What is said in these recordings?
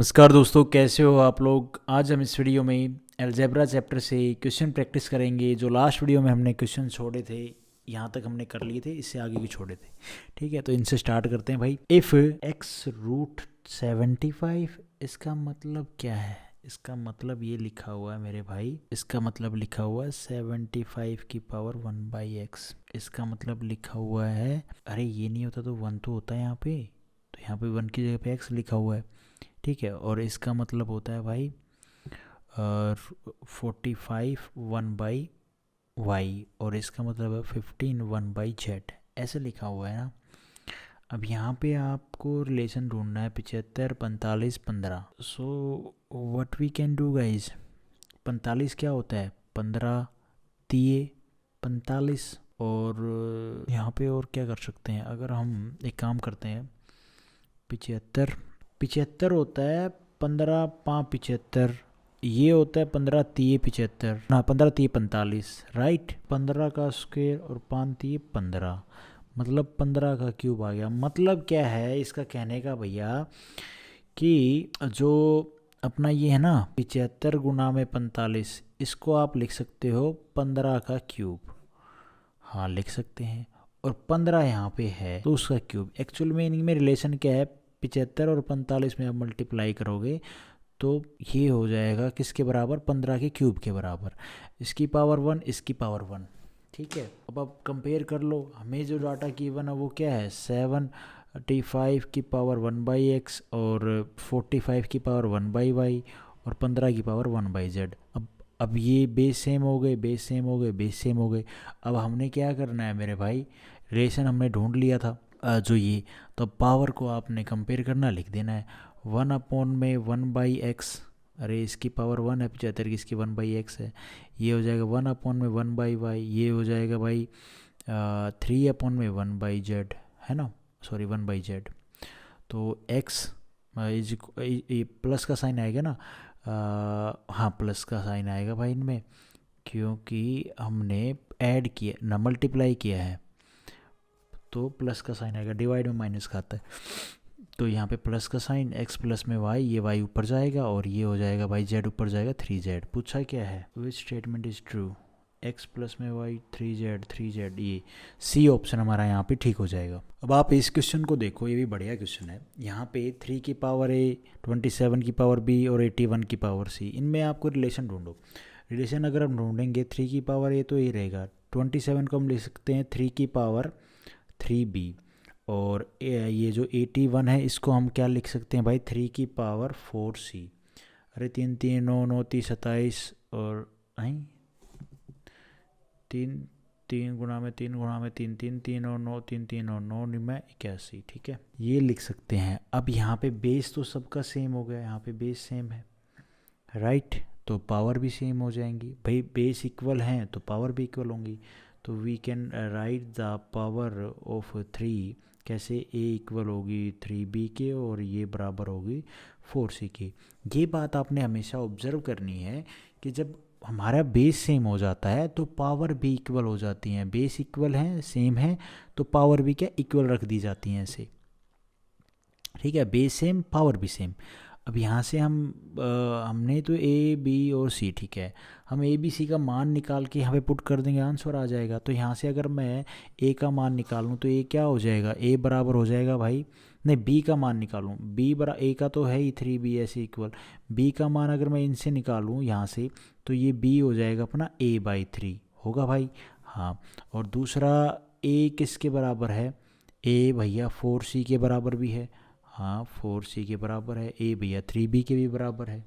नमस्कार दोस्तों, कैसे हो आप लोग। आज हम इस वीडियो में अलजेब्रा चैप्टर से क्वेश्चन प्रैक्टिस करेंगे। जो लास्ट वीडियो में हमने क्वेश्चन छोड़े थे, यहाँ तक हमने कर लिए थे, इससे आगे भी छोड़े थे। ठीक है, तो इनसे स्टार्ट करते हैं भाई। इफ़ x√75, इसका मतलब क्या है? इसका मतलब ये लिखा हुआ है मेरे भाई, इसका मतलब लिखा हुआ है 75 की पावर 1/x। इसका मतलब लिखा हुआ है, अरे ये नहीं होता तो 1 तो होता है यहाँ पे, तो यहाँ पे 1 की जगह पे x लिखा हुआ है। ठीक है, और इसका मतलब होता है भाई 45 1/y, और इसका मतलब है 15 1/z, ऐसे लिखा हुआ है ना। अब यहाँ पे आपको रिलेशन ढूंढना है 75 45 15। So what we can do guys, 45 क्या होता है? 15 तिये 45। और यहाँ पे और क्या कर सकते हैं, अगर हम एक काम करते हैं, 75 75 होता है 15 5 75, ये होता है 15 3 75, हाँ 15 3 45, राइट। 15 का स्क्वायर और 5 3 15, मतलब 15 का क्यूब आ गया। मतलब क्या है इसका कहने का भैया, कि जो अपना ये है ना 75 × 45, इसको आप लिख सकते हो 15 का क्यूब, हाँ लिख सकते हैं। और 15 यहाँ पे है तो उसका क्यूब। एक्चुअल में इनमें रिलेशन क्या है, 75 और 45 में आप मल्टीप्लाई करोगे तो ये हो जाएगा किसके बराबर? 15 के क्यूब के बराबर। इसकी पावर 1, इसकी पावर 1। ठीक है, अब आप कंपेयर कर लो। हमें जो डाटा गिवन है वो क्या है? 75 की पावर 1/x और 45 की पावर 1/y और 15 की पावर 1/z। अब ये बेस सेम हो गए, बेस सेम हो गए, बेस सेम हो गए। अब हमने क्या करना है मेरे भाई, रिलेशन हमने ढूंढ लिया था जो ये, तो पावर को आपने कंपेयर करना, लिख देना है 1/1/x। अरे इसकी पावर 1 है 75 की, इसकी 1/x है। ये हो जाएगा 1/1/y, ये हो जाएगा भाई 3/1/z, है ना, सॉरी 1/z। तो x इज, प्लस का साइन आएगा ना, हाँ प्लस का साइन आएगा भाई इनमें, क्योंकि हमने ऐड किया ना, मल्टीप्लाई किया है, तो प्लस का साइन आएगा। डिवाइड में माइनस का आता है, तो यहाँ पे प्लस का साइन, x प्लस में y, ये y ऊपर जाएगा और ये हो जाएगा भाई z ऊपर जाएगा 3z। पूछा क्या है, which statement is true? x plus में y 3z, ये सी ऑप्शन हमारा यहाँ पे ठीक हो जाएगा। अब आप इस क्वेश्चन को देखो, ये भी बढ़िया क्वेश्चन है। यहाँ पे 3 की पावर a, 27 की पावर b और 81 की पावर c, इनमें आपको रिलेशन ढूंढो। रिलेशन अगर हम ढूंढेंगे 3 की पावर a तो ये रहेगा, 27 को हम लिख सकते हैं 3 की पावर 3b, और ये जो 81 है इसको हम क्या लिख सकते हैं भाई, 3 की पावर 4c। अरे 3 3 9 9 30 27, और आई 3 3 गुणा में 3 गुणा में 3 3 3 और 9 3 3 और 9 में 81। ठीक है, ये लिख सकते हैं। अब यहाँ पे बेस तो सबका सेम हो गया, यहाँ पे बेस सेम है, राइट, तो पावर भी सेम हो जाएंगी भाई। बेस इक्वल हैं तो पावर भी इक्वल होंगी। तो we can write the power of 3 कैसे, a इक्वल होगी 3b के और ये बराबर होगी 4c की। ये बात आपने हमेशा ऑब्जर्व करनी है कि जब हमारा बेस सेम हो जाता है तो पावर भी इक्वल हो जाती हैं। बेस इक्वल हैं, सेम है, तो पावर भी क्या इक्वल रख दी जाती हैं ऐसे। ठीक है, बेस सेम पावर भी सेम। अब यहाँ से हमने तो ए बी और सी, ठीक है, हम ए बी सी का मान निकाल के यहाँ पे पुट कर देंगे, आंसर आ जाएगा। तो यहाँ से अगर मैं ए का मान निकालूँ तो ए क्या हो जाएगा, ए बराबर हो जाएगा भाई, नहीं बी का मान निकालूँ, बी बरा ए का तो है ही 3b ऐसे इक्वल, बी का मान अगर मैं इनसे निकालूँ यहाँ से, तो ये बी हो जाएगा अपना a/3 होगा भाई। हाँ, और दूसरा ए किसके बराबर है, ए भैया 4c के बराबर भी है, हाँ 4c के बराबर है। ए भैया 3b के भी बराबर है,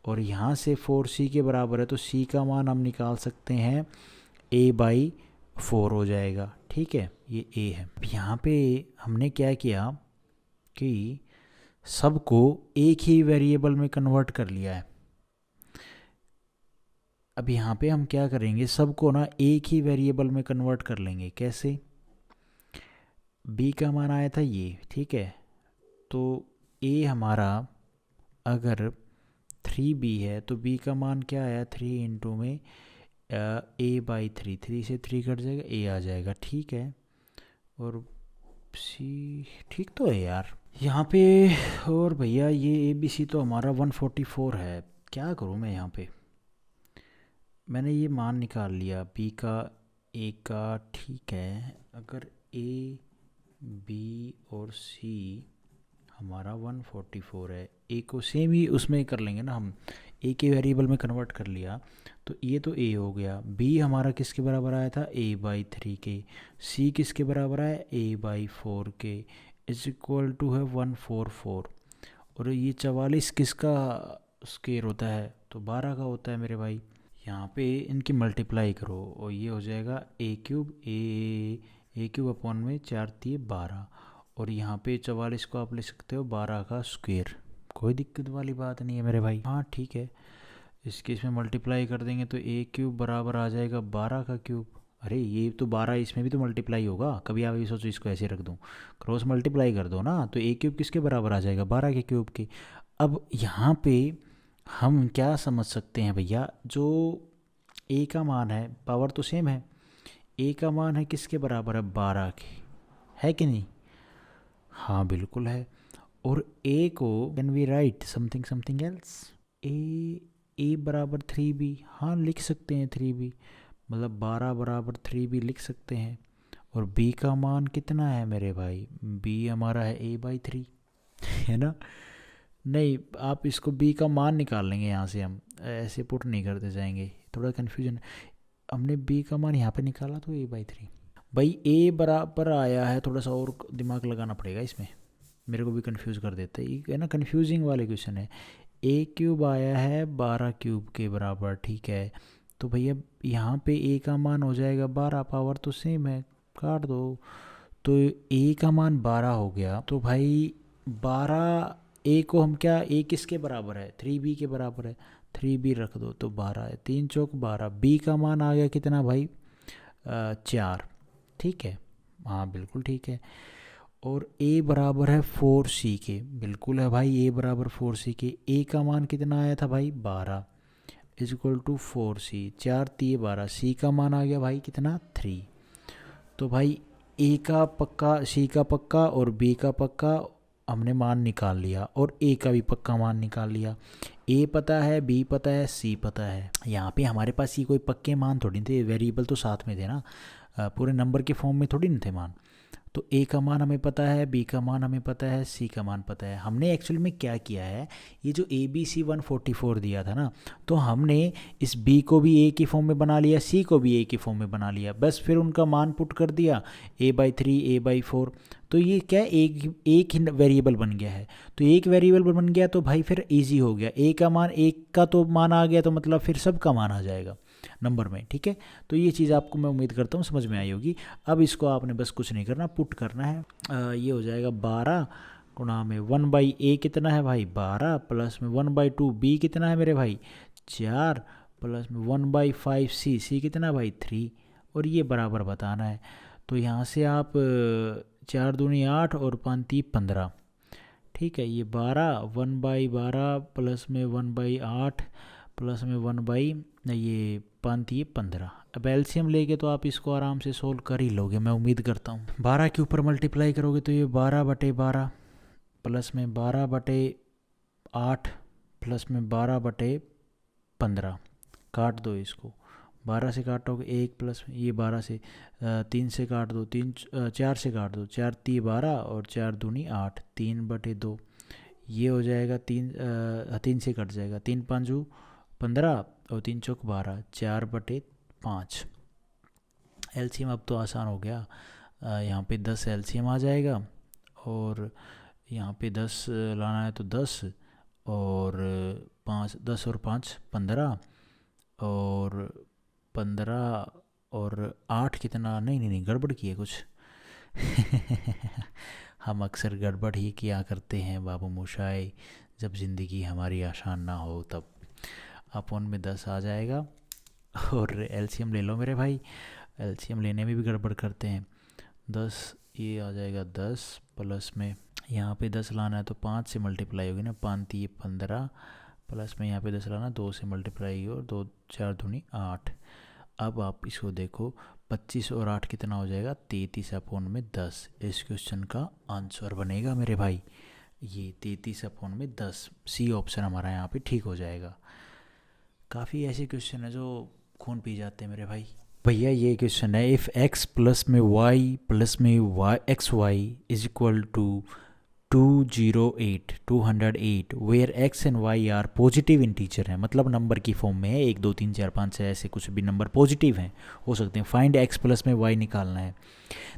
और यहाँ से 4c के बराबर है तो c का मान हम निकाल सकते हैं a/4 हो जाएगा। ठीक है, ये a है। अब यहाँ पे हमने क्या किया कि सबको एक ही वेरिएबल में कन्वर्ट कर लिया है। अब यहाँ पे हम क्या करेंगे, सबको ना एक ही वेरिएबल में कन्वर्ट कर लेंगे। कैसे? b का मान आया था ये, ठीक है, तो a हमारा अगर 3b है तो b का मान क्या आया, 3 इंटू में a/3, 3 से 3 कट जाएगा, a आ जाएगा। ठीक है, और c ठीक तो है यार, यहाँ पे। और भैया ये ए बी सी तो हमारा 144 है। क्या करूँ मैं यहाँ पे? मैंने ये मान निकाल लिया बी का, ए का, ठीक है। अगर ए बी और सी हमारा 144 है, ए को सेम ही उसमें कर लेंगे ना हम, ए के वेरिएबल में कन्वर्ट कर लिया, तो ये तो ए हो गया। बी हमारा किसके बराबर आया था? A/3 के। सी किसके बराबर आया? A/4 के। इज इक्वल टू है 144। और ये 44 किसका स्क्वायर होता है? तो 12 का होता है मेरे भाई। यहाँ पे इनकी मल्टीप्लाई करो और ये हो जाएगा ए क्यूब अपॉन में 4×3 = 12। और यहाँ पे 44 को आप ले सकते हो 12 का स्क्वायर। कोई दिक्कत वाली बात नहीं है मेरे भाई। हाँ ठीक है, इसके इसमें मल्टीप्लाई कर देंगे तो A³ बराबर आ जाएगा 12 का क्यूब। अरे ये तो 12 इसमें भी तो मल्टीप्लाई होगा। कभी आप ये सोचो इसको ऐसे रख दूँ, क्रॉस मल्टीप्लाई कर दो ना, तो A³ किसके बराबर आ जाएगा? 12 के क्यूब के। अब यहाँ पे हम क्या समझ सकते हैं भैया, जो ए का मान है, पावर तो सेम है, ए का मान है किसके बराबर है? 12 के, है कि नहीं? हाँ बिल्कुल है। और ए को can we write something something else? A बराबर 3b, हाँ लिख सकते हैं 3b, मतलब 12 बराबर 3b लिख सकते हैं। और b का मान कितना है मेरे भाई? b हमारा है A/3 है ना? नहीं, आप इसको b का मान निकाल लेंगे यहाँ से, हम ऐसे पुट नहीं करते जाएंगे, थोड़ा कन्फ्यूजन। हमने b का मान यहाँ पे निकाला तो A/3। भाई a बराबर आया है, थोड़ा सा और दिमाग लगाना पड़ेगा इसमें, मेरे को भी कंफ्यूज कर देते हैं, है ना? कंफ्यूजिंग वाले क्वेश्चन है। A³ आया है 12 क्यूब के बराबर, ठीक है। तो भैया यहाँ पे a का मान हो जाएगा 12, पावर तो सेम है, काट दो। तो a का मान 12 हो गया, तो भाई 12, a को हम क्या, a किसके बराबर है? 3b के बराबर है, 3b रख दो तो 12 है, 3×4 = 12। b का मान आ गया कितना भाई? 4, ठीक है। हाँ बिल्कुल ठीक है। और a बराबर है 4c के, बिल्कुल है भाई, a बराबर 4c के। a का मान कितना आया था भाई? 12 is equal to 4c, 4×3 = 12। c का मान आ गया भाई कितना? 3। तो भाई a का पक्का, c का पक्का और b का पक्का हमने मान निकाल लिया, और a का भी पक्का मान निकाल लिया। a पता है, b पता है, c पता है। यहाँ पे हमारे पास ये कोई पक्के मान थोड़ी थे, वेरिएबल तो साथ में थे ना, पूरे नंबर के फॉर्म में थोड़ी नहीं थे मान। तो a का मान हमें पता है, b का मान हमें पता है, c का मान पता है। हमने एक्चुअली में क्या किया है, ये जो ABC 144 दिया था ना, तो हमने इस b को भी a की फॉर्म में बना लिया, c को भी a की फॉर्म में बना लिया, बस फिर उनका मान पुट कर दिया, A/3 A/4। तो ये क्या, एक ही वेरिएबल बन गया है। तो एक वेरिएबल बन गया तो भाई फिर इजी हो गया, a का मान, एक का तो मान आ गया, तो मतलब फिर सब का मान आ जाएगा नंबर में, ठीक है। तो ये चीज़ आपको मैं उम्मीद करता हूँ समझ में आई होगी। अब इसको आपने बस कुछ नहीं करना, पुट करना है। ये हो जाएगा 12 गुणा में 1/a कितना है भाई? 12, प्लस में 1/2 b कितना है मेरे भाई? 4, प्लस में 1/5 c कितना है भाई? 3। और ये बराबर बताना है। तो यहाँ से आप 4 दूनी 8 और 5×3 15, ठीक है। ये 12, 1/12 प्लस में 1/8 प्लस में 1/ये 5×3 15। अब एलसीएम लेके तो आप इसको आराम से सोल्व कर ही लोगे, मैं उम्मीद करता हूँ। 12 के ऊपर मल्टीप्लाई करोगे तो ये 12/12 प्लस में 12/8 प्लस में 12/15, काट दो इसको। 12 से काटोगे 1, प्लस ये 12 से 3 से काट दो, 4 से काट दो, 4×3 12 और 4 दूनी 8, 3/2। ये हो जाएगा 3 से कट जाएगा, 3×5 = 15 और 3×4 = 12, 4/5। एलसीएम अब तो आसान हो गया, यहाँ पे 10 एलसीएम आ जाएगा, और यहाँ पे 10 लाना है तो 10 और 5, 10 और 5 15, और 15 और 8 कितना, नहीं नहीं नहीं, गड़बड़ की है कुछ हम अक्सर गड़बड़ ही किया करते हैं बाबू मोशाय, जब ज़िंदगी हमारी आसान ना हो तब। अपोन में 10 आ जाएगा, और एलसीएम ले लो मेरे भाई, एलसीएम लेने में भी गड़बड़ करते हैं। 10, ये आ जाएगा 10, प्लस में यहाँ पे 10 लाना है तो 5 से मल्टीप्लाई होगी ना, 5×3 = 15, प्लस में यहाँ पे 10 लाना, 2 से मल्टीप्लाई और 2 4 दूनी 8। अब आप इसको देखो, 25 और 8 कितना हो जाएगा? 33/10 इस क्वेश्चन का आंसर बनेगा मेरे भाई। ये 33/10, सी ऑप्शन हमारा यहाँ पे ठीक हो जाएगा। काफ़ी ऐसे क्वेश्चन है जो खून पी जाते हैं मेरे भाई। भैया ये क्वेश्चन है, इफ़ x प्लस में y प्लस में y x y is equal to 208 where x and y are positive integer हैं, मतलब नंबर की फॉर्म में है, 1 2 3 4 5 6 ऐसे कुछ भी नंबर पॉजिटिव हैं हो सकते हैं। फाइंड x प्लस में y निकालना है।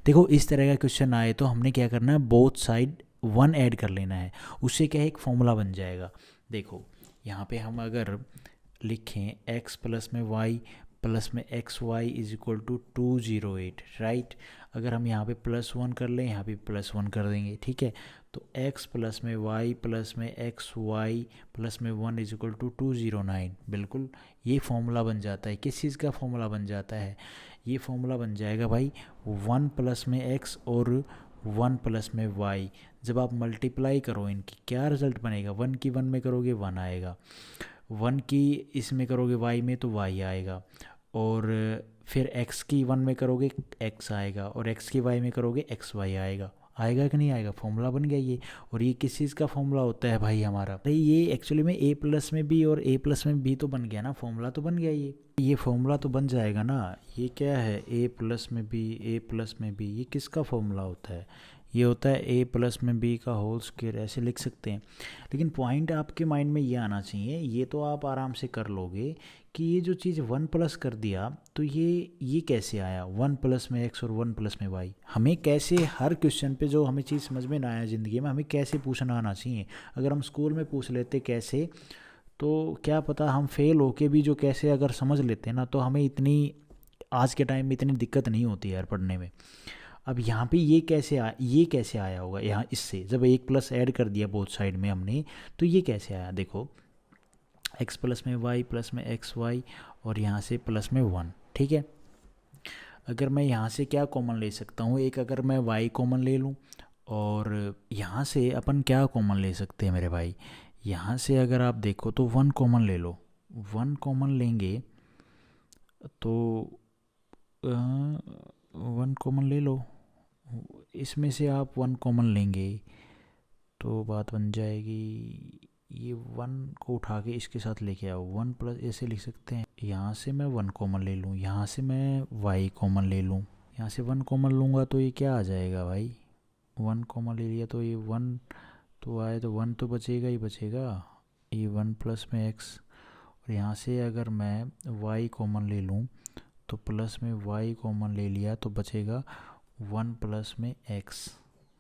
देखो इस तरह का क्वेश्चन आए तो हमने क्या करना है, बोथ साइड 1 ऐड कर लेना है, उससे क्या है एक फॉर्मूला बन जाएगा। देखो यहाँ पे हम अगर लिखें x प्लस में y प्लस में x y is equal to 208, right. अगर हम यहाँ पे +1 कर लें, यहाँ पे +1 कर देंगे, ठीक है। तो x प्लस में y प्लस में एक्स वाई प्लस में 1 इज इक्वल टू 209, बिल्कुल ये फॉर्मूला बन जाता है। किस चीज़ का फॉर्मूला बन जाता है, ये फॉर्मूला बन जाएगा भाई 1 प्लस में x और 1 प्लस में y। जब आप मल्टीप्लाई करो इनकी क्या रिजल्ट बनेगा, 1 की 1 में करोगे 1 आएगा, 1 की इसमें करोगे y में तो y आएगा, और फिर x की 1 में करोगे x आएगा, और x की y में करोगे xy आएगा। आएगा कि नहीं आएगा, फॉर्मूला बन गया ये। और ये किस चीज़ का फॉर्मूला होता है भाई हमारा, भाई ये एक्चुअली में a प्लस में b और a प्लस में b तो बन गया ना, फॉर्मूला तो बन गया ये फॉर्मूला तो बन जाएगा ना। ये क्या है, a प्लस में b, ये किसका फॉर्मूला होता है, ये होता है a प्लस में b का होल स्क्वायर, ऐसे लिख सकते हैं। लेकिन पॉइंट आपके माइंड में ये आना चाहिए, ये तो आप आराम से कर लोगे कि ये जो चीज़ 1 प्लस कर दिया तो ये कैसे आया, 1 प्लस में x और 1 प्लस में y। हमें कैसे हर क्वेश्चन पे जो हमें चीज़ समझ में ना आया ज़िंदगी में, हमें कैसे पूछना आना चाहिए। अगर हम स्कूल में पूछ लेते कैसे, तो क्या पता हम फेल होके भी जो कैसे अगर समझ लेते ना, तो हमें इतनी आज के टाइम में इतनी दिक्कत नहीं होती यार पढ़ने में। अब यहाँ पे ये कैसे आया होगा, यहाँ इससे जब 1 प्लस ऐड कर दिया बोथ साइड में हमने, तो ये कैसे आया, देखो x प्लस में y प्लस में एक्स वाई और यहाँ से प्लस में 1, ठीक है। अगर मैं यहाँ से क्या कॉमन ले सकता हूँ, एक अगर मैं y कॉमन ले लूँ, और यहाँ से अपन क्या कॉमन ले सकते हैं मेरे भाई, यहाँ से अगर आप देखो तो 1 कॉमन ले लो, 1 कॉमन लेंगे तो 1 कॉमन ले लो, इसमें से आप 1 कॉमन लेंगे तो बात बन जाएगी, ये 1 को उठा के इसके साथ लेके आओ, 1 प्लस ऐसे लिख सकते हैं। यहाँ से मैं 1 कॉमन ले लूँ, यहाँ से मैं y कॉमन ले लूँ, यहाँ से 1 कॉमन लूँगा तो ये क्या आ जाएगा भाई, 1 कॉमन ले लिया तो ये 1 तो आए तो 1 तो बचेगा ही बचेगा, ये 1 प्लस में x, और यहाँ से अगर मैं y कॉमन ले लूँ तो प्लस में y कॉमन ले लिया तो बचेगा 1 प्लस में x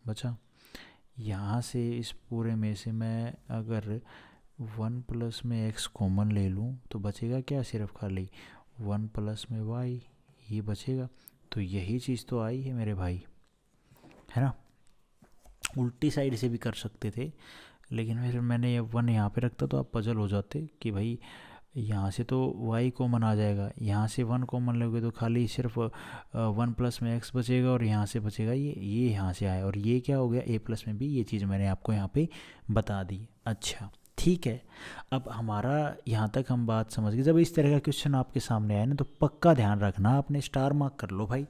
बचा। यहाँ से इस पूरे में से मैं अगर 1 प्लस में x कॉमन ले लूँ तो बचेगा क्या, सिर्फ खाली 1 प्लस में y, ये बचेगा। तो यही चीज़ तो आई है मेरे भाई, है ना। उल्टी साइड से भी कर सकते थे, लेकिन फिर मैंने ये 1 यहाँ पे रखता तो आप पजल हो जाते कि भाई यहाँ से तो y कॉमन आ जाएगा, यहाँ से 1 कॉमन लोगे तो खाली सिर्फ 1 प्लस में x बचेगा, और यहाँ से बचेगा ये यहाँ से आया, और ये क्या हो गया a प्लस में b। ये चीज़ मैंने आपको यहाँ पे बता दी। अच्छा ठीक है, अब हमारा यहाँ तक हम बात समझ गए। जब इस तरह का क्वेश्चन आपके सामने आए ना तो पक्का ध्यान रखना, आपने स्टार मार्क कर लो भाई।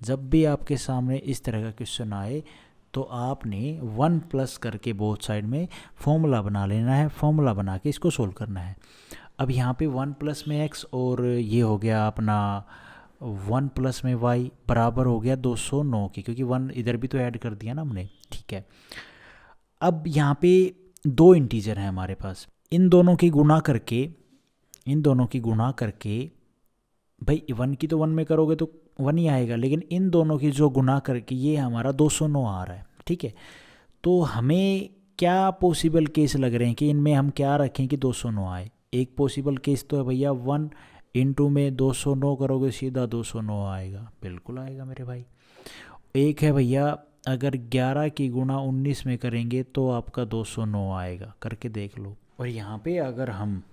जब भी आपके सामने इस तरह का क्वेश्चन आए तो आपने 1 प्लस करके बोथ साइड में फॉर्मूला बना लेना है, फॉर्मूला बना के इसको सोल्व करना है। अब यहाँ पे 1 प्लस में x और ये हो गया अपना 1 प्लस में y बराबर हो गया 209 की, क्योंकि 1 इधर भी तो ऐड कर दिया ना हमने, ठीक है। अब यहाँ पे 2 इंटीजर हैं हमारे पास, इन दोनों की गुणा करके भाई 1 की तो 1 में करोगे तो 1 ही आएगा, लेकिन इन दोनों की जो गुणा करके ये हमारा 209 आ रहा है, ठीक है। तो हमें क्या पॉसिबल केस लग रहे हैं कि इनमें हम क्या रखें कि 209 आए। एक पॉसिबल केस तो है भैया 1 इंटू में 209 करोगे सीधा 209 आएगा, बिल्कुल आएगा मेरे भाई। एक है भैया अगर 11 की गुणा 19 में करेंगे तो आपका 209 आएगा, करके देख लो। और यहाँ पे अगर हम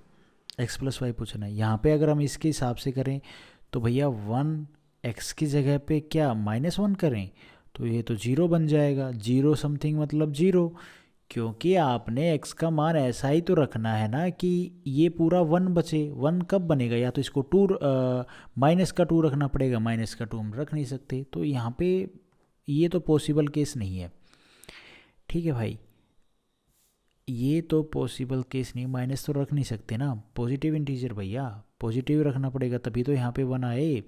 x प्लस वाई पूछना है, यहाँ पे अगर हम इसके हिसाब से करें तो भैया 1 x की जगह पे क्या -1 करें तो ये तो 0 बन जाएगा, 0 समथिंग मतलब 0, क्योंकि आपने x का मान ऐसा ही तो रखना है ना कि ये पूरा 1 बचे। 1 कब बनेगा, या तो इसको 2 माइनस का 2 रखना पड़ेगा, माइनस का 2 हम रख नहीं सकते, तो यहाँ पे ये तो पॉसिबल केस नहीं है, ठीक है भाई। ये तो पॉसिबल केस नहीं, माइनस तो रख नहीं सकते ना, पॉजिटिव इंटीजर भैया, पॉजिटिव रखना पड़ेगा तभी तो यहाँ पे 1 आए।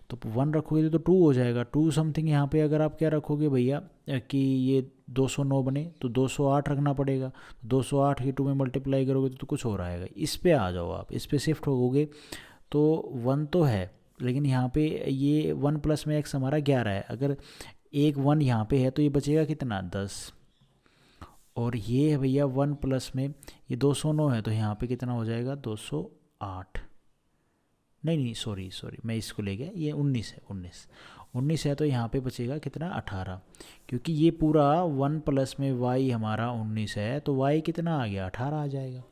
तो 1 रखोगे तो 2 हो जाएगा, 2 समथिंग। यहाँ पे अगर आप क्या रखोगे भैया कि ये 209 बने तो 208 रखना पड़ेगा, 208 के 2 में मल्टीप्लाई करोगे तो कुछ और आएगा। इस पे आ जाओ, आप इस पे शिफ्ट होगे तो 1 तो है, लेकिन यहाँ पे ये 1 प्लस में x हमारा 11 है, अगर एक 1 यहाँ पे है तो ये बचेगा कितना 10, और ये है भैया 1 प्लस में ये 209 है तो यहाँ पे कितना हो जाएगा 208, नहीं सॉरी मैं इसको ले गया, ये 19 है, 19 है तो यहाँ पे बचेगा कितना 18, क्योंकि ये पूरा 1 प्लस में y हमारा 19 है तो y कितना आ गया 18 आ जाएगा।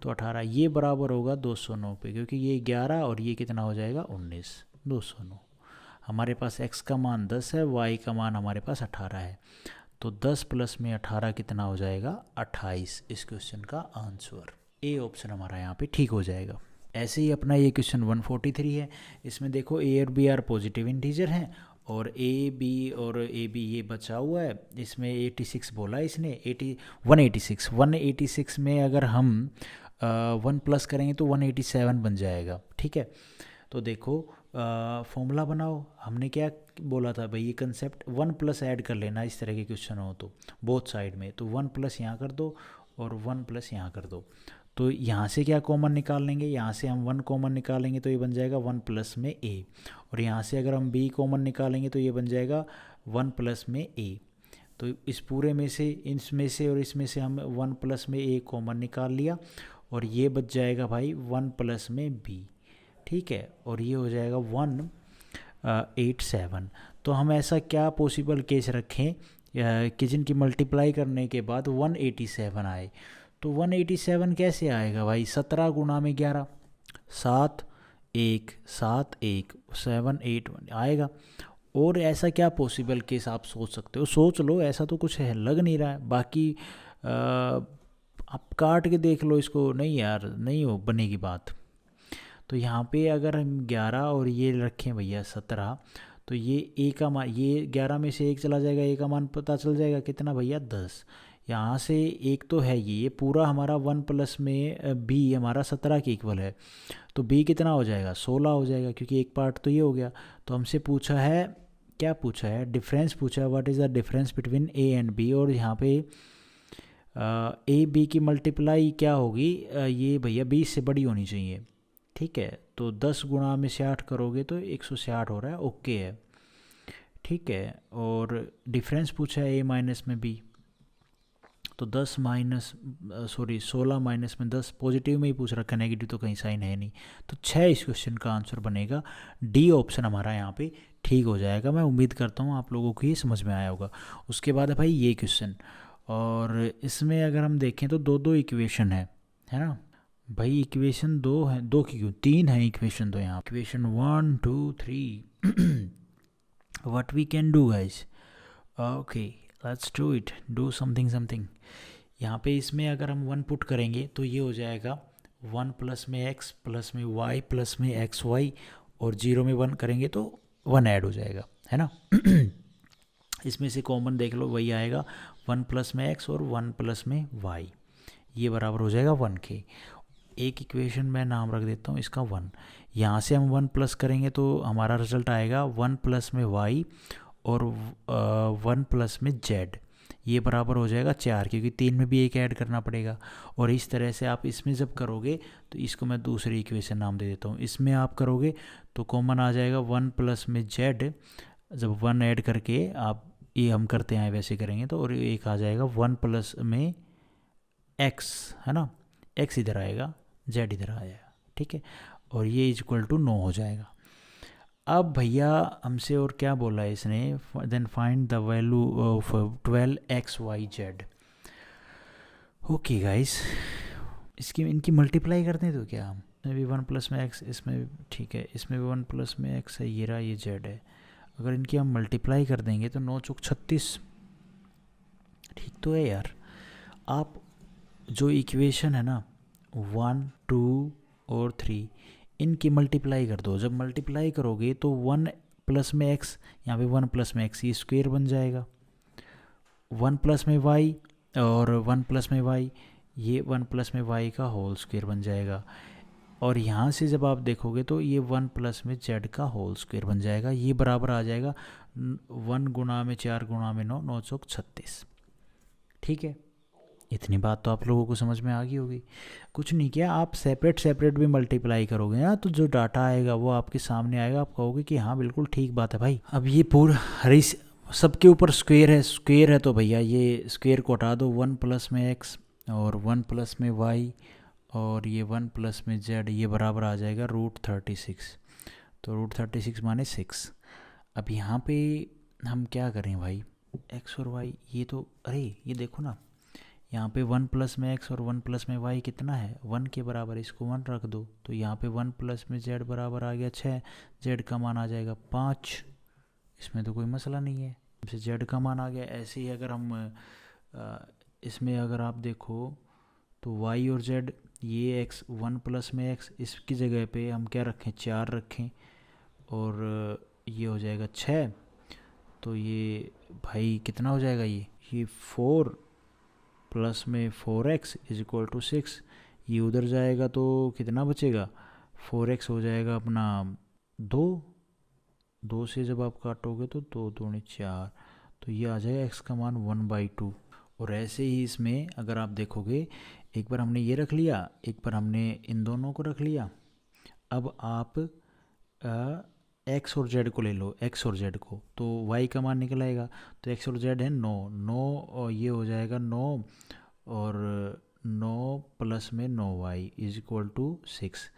तो 18 ये बराबर होगा 209 पे, क्योंकि ये 11 और ये कितना हो जाएगा 19, 209। हमारे पास x का मान 10 है, y का मान हमारे पास 18 है, तो 10 प्लस में 18 कितना हो जाएगा 28। इस क्वेश्चन का आंसर ए ऑप्शन हमारा यहाँ पे ठीक हो जाएगा। ऐसे ही अपना ये क्वेश्चन 143 है। इसमें देखो ए और बी आर पॉजिटिव इंटीजर हैं और ए बी ये बचा हुआ है। इसमें 86 बोला इसने, 186 में अगर हम 1 प्लस करेंगे तो 187 बन जाएगा। ठीक है, तो देखो फॉर्मूला बनाओ। हमने क्या बोला था भाई, ये कंसेप्ट 1 प्लस ऐड कर लेना इस तरह के क्वेश्चन हो तो बोथ साइड में, तो 1 प्लस यहाँ कर दो और 1 प्लस यहाँ कर दो। तो यहाँ से क्या कॉमन निकाल लेंगे, यहाँ से हम 1 कॉमन निकालेंगे तो ये बन जाएगा 1 प्लस में a, और यहाँ से अगर हम b कॉमन निकालेंगे तो ये बन जाएगा 1 प्लस में a। तो इस पूरे में से, इसमें से और इसमें से हम 1 प्लस में a कॉमन निकाल लिया और ये बच जाएगा भाई 1 प्लस में b। ठीक है, और ये हो जाएगा 187। तो हम ऐसा क्या पॉसिबल केस रखें कि जिनकी मल्टीप्लाई करने के बाद 187 आए। तो 187 कैसे आएगा भाई, 17 गुणा में 11, 7 1 7 1 7 8 1 आएगा। और ऐसा क्या पॉसिबल केस आप सोच सकते हो, सोच लो, ऐसा तो कुछ है लग नहीं रहा है। बाकी आप काट के देख लो इसको, नहीं यार नहीं हो बनेगी बात। तो यहाँ पे अगर हम 11 और ये रखें भैया 17, तो ये ए का मान, ये 11 में से 1 चला जाएगा, ए का मान पता चल जाएगा कितना भैया 10। यहाँ से एक तो है ये पूरा हमारा 1 प्लस में b हमारा 17 के इक्वल है, तो b कितना हो जाएगा 16 हो जाएगा, क्योंकि एक पार्ट तो ये हो गया। तो हमसे पूछा है, क्या पूछा है, डिफरेंस पूछा है, what is the difference between a and b। और यहाँ पे a b की मल्टीप्लाई क्या होगी, ये भैया 20 से बड़ी होनी चाहिए। ठीक है, तो 10 गुणा में 60 करोगे तो 160 हो रहा है, ओके है। ठीक है, और डिफरेंस पूछा है a माइनस में b, तो 16 माइनस में 10, पॉजिटिव में ही पूछ रखा, नेगेटिव तो कहीं साइन है नहीं। तो 6 इस क्वेश्चन का आंसर बनेगा, डी ऑप्शन हमारा यहाँ पे ठीक हो जाएगा। मैं उम्मीद करता हूँ आप लोगों को ये समझ में आया होगा। उसके बाद है भाई ये क्वेश्चन, और इसमें अगर हम देखें तो दो इक्वेशन है ना भाई, इक्वेशन 2 है, 2 की क्यों 3 है इक्वेशन, तो यहाँ equation 1 2 3 what we can do guys, okay let's do it, do something. यहाँ पे इसमें अगर हम 1 पुट करेंगे तो ये हो जाएगा 1 प्लस में x प्लस में y प्लस में xy, और 0 में 1 करेंगे तो 1 ऐड हो जाएगा, है ना। इसमें से कॉमन देख लो, वही आएगा 1 प्लस में x और 1 प्लस में y, ये बराबर हो जाएगा 1 के। एक इक्वेशन मैं नाम रख देता हूँ इसका 1। यहाँ से हम 1 प्लस करेंगे तो हमारा रिजल्ट आएगा 1 प्लस में y और 1 प्लस में z, ये बराबर हो जाएगा 4, क्योंकि 3 में भी एक ऐड करना पड़ेगा। और इस तरह से आप इसमें जब करोगे तो इसको मैं दूसरी इक्वेशन नाम दे देता हूँ। इसमें आप करोगे तो कॉमन आ जाएगा 1 प्लस में z, जब 1 ऐड करके आप ये हम करते हैं वैसे करेंगे तो, और एक आ जाएगा 1 प्लस में x, है ना, x इधर आएगा, z इधर आ जाएगा। ठीक है, और ये इक्वल टू 9 हो जाएगा। अब भैया हमसे और क्या बोला है इसने, then find the value of 12xyz। Okay guys, इनकी मल्टीप्लाई करते हैं तो क्या हम, इसमें भी 1 प्लस में x, इसमें ठीक है, इसमें भी 1 प्लस में x है, ये रहा ये z है। अगर इनकी हम मल्टीप्लाई कर देंगे तो 9 चौक 36, ठीक तो है यार। आप जो इक्वेशन है ना 1 2 और 3, इनकी मल्टीप्लाई कर दो। जब मल्टीप्लाई करोगे तो 1 प्लस में x, यहाँ पे 1 प्लस में x ये स्क्वेयर बन जाएगा, 1 प्लस में y और 1 प्लस में वाई, ये 1 प्लस में वाई का होल स्क्वायर बन जाएगा। और यहाँ से जब आप देखोगे तो ये 1 प्लस में जेड का होल स्क्वायर बन जाएगा। ये बराबर आ जाएगा 1 गुणा में 4 गुणा में 9, 9 चौक 36। ठीक है, इतनी बात तो आप लोगों को समझ में आ गई होगी। कुछ नहीं किया, आप सेपरेट सेपरेट भी मल्टीप्लाई करोगे ना तो जो डाटा आएगा वो आपके सामने आएगा, आप कहोगे कि हाँ बिल्कुल ठीक बात है भाई। अब ये पूरा हरी सबके ऊपर स्क्वेयर है तो भैया ये स्क्वेयर को हटा दो। 1 प्लस में एक्स और 1 प्लस में वाई और ये 1 प्लस में जेड, ये बराबर आ जाएगा √36। तो √36 माने 6। अब यहाँ पे हम क्या करें भाई, एक्स और वाई, ये तो अरे ये देखो ना, यहाँ पे 1 प्लस में एक्स और 1 प्लस में वाई कितना है, 1 के बराबर, इसको 1 रख दो। तो यहाँ पे 1 प्लस में जेड बराबर आ गया 6, जेड का मान आ जाएगा 5। इसमें तो कोई मसला नहीं है, इससे जेड का मान आ गया। ऐसे ही अगर हम इसमें अगर आप देखो तो वाई और जेड, ये एक्स 1 प्लस में एक्स, इसकी जगह पे हम क्या रखें, 4 रखें और ये हो जाएगा 6। तो ये भाई कितना हो जाएगा, ये 4 प्लस में 4x इज इक्वल टू 6। ये उधर जाएगा तो कितना बचेगा, 4x हो जाएगा अपना 2 से जब आप काटोगे तो 2 दूनी 4, तो ये आ जाएगा x का मान 1/2। और ऐसे ही इसमें अगर आप देखोगे, एक बार हमने ये रख लिया, एक बार हमने इन दोनों को रख लिया। अब आप x और z को ले लो, x और z को, तो y का मान निकल आएगा। तो x और z है 9 और ये हो जाएगा 9 और 9 प्लस में 9y इज इक्वल टू 6।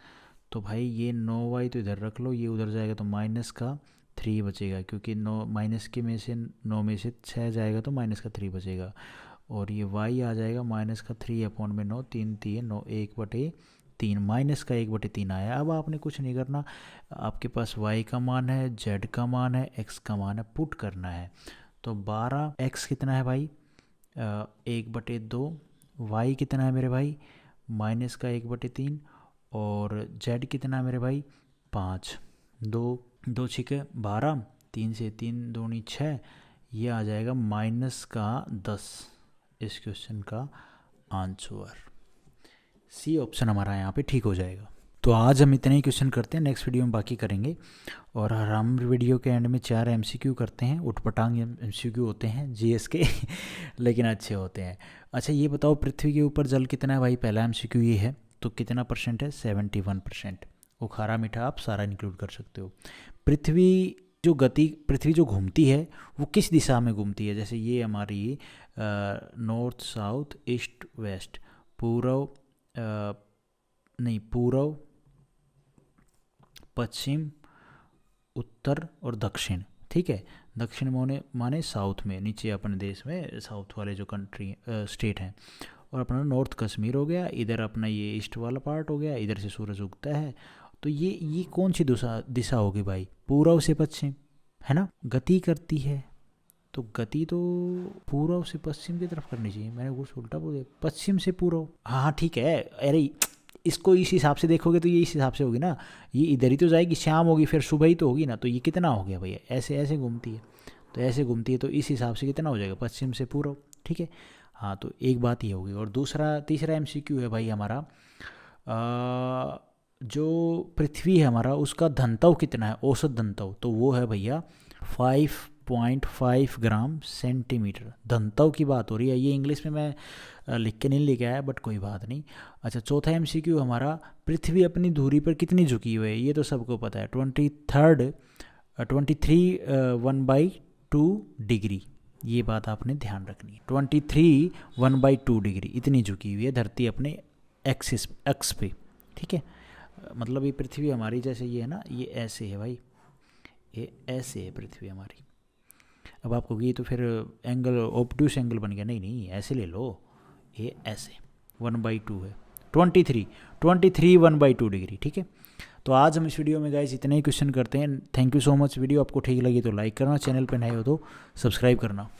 तो भाई ये 9y तो इधर रख लो, ये उधर जाएगा तो माइनस का 3 बचेगा, क्योंकि 9 माइनस के में से 9 में से 6 जाएगा तो माइनस का 3 बचेगा। और ये y आ जाएगा माइनस का 3/9, 3 3 9, 1/3, माइनस का 1/3 आया। अब आपने कुछ नहीं करना, आपके पास y का मान है, z का मान है, x का मान है, पुट करना है। तो 12x कितना है भाई, 1/2, y कितना है मेरे भाई, माइनस का 1/3, और z कितना है मेरे भाई 5, 2 छिके 12, 3 से 3 दूनी 6, ये आ जाएगा माइनस का 10। इस क्वेश्चन का आंसर सी ऑप्शन हमारा यहाँ पे ठीक हो जाएगा। तो आज हम इतने ही क्वेश्चन करते हैं, नेक्स्ट वीडियो में बाकी करेंगे। और हम वीडियो के एंड में 4 MCQ करते हैं, उठपटांग MCQ होते हैं GS के लेकिन अच्छे होते हैं। अच्छा ये बताओ, पृथ्वी के ऊपर जल कितना है भाई, पहला MCQ ये है, तो कितना परसेंट है, 71%। वो खारा मीठा आप सारा इंक्लूड कर सकते हो। पृथ्वी जो घूमती है वो किस दिशा में घूमती है, जैसे ये हमारी नॉर्थ साउथ ईस्ट वेस्ट, पूर्व पश्चिम उत्तर और दक्षिण। ठीक है, दक्षिण माने साउथ में, नीचे अपने देश में साउथ वाले जो कंट्री स्टेट हैं। और अपना नॉर्थ कश्मीर हो गया, इधर अपना ये ईस्ट वाला पार्ट हो गया, इधर से सूरज उगता है। तो ये कौन सी दिशा होगी भाई, पूर्व से पश्चिम, है ना। गति करती है तो गति तो पूर्व से पश्चिम की तरफ करनी चाहिए, मैंने कुछ उल्टा बोल दिया, पश्चिम से पूर्व। हाँ ठीक है, अरे इसको इस हिसाब से देखोगे तो ये इस हिसाब से होगी ना, ये इधर ही तो जाएगी, शाम होगी फिर सुबह ही तो होगी ना। तो ये कितना हो गया भैया, ऐसे घूमती है, तो ऐसे घूमती है, तो इस हिसाब से कितना हो जाएगा, पश्चिम से पूर्व। ठीक है, हाँ तो एक बात ये होगी। और तीसरा MCQ है भाई हमारा, जो पृथ्वी है हमारा उसका घनत्व कितना है, औसत घनत्व, तो वो है भैया 5.5 ग्राम सेंटीमीटर। घनत्व की बात हो रही है, ये इंग्लिश में मैं लिख के नहीं लेके आया, बट कोई बात नहीं। अच्छा चौथा MCQ हमारा, पृथ्वी अपनी धुरी पर कितनी झुकी हुई है, ये तो सबको पता है, 23 1/2 डिग्री। ये बात आपने ध्यान रखनी है, 23 1/2 डिग्री इतनी झुकी हुई है धरती अपने एक्स पे। ठीक है, मतलब ये पृथ्वी हमारी जैसे ये है ना, ये ऐसे है भाई, ये ऐसे है पृथ्वी हमारी। अब आपको ये तो फिर एंगल ऑब्ट्यूस एंगल बन गया, नहीं ऐसे ले लो, ये ऐसे 1/2 है, 23 1/2 डिग्री। ठीक है, तो आज हम इस वीडियो में गाइस इतने ही क्वेश्चन करते हैं। Thank you so much. Video आपको ठीक लगी तो लाइक करना, चैनल पे नए हो तो सब्सक्राइब करना।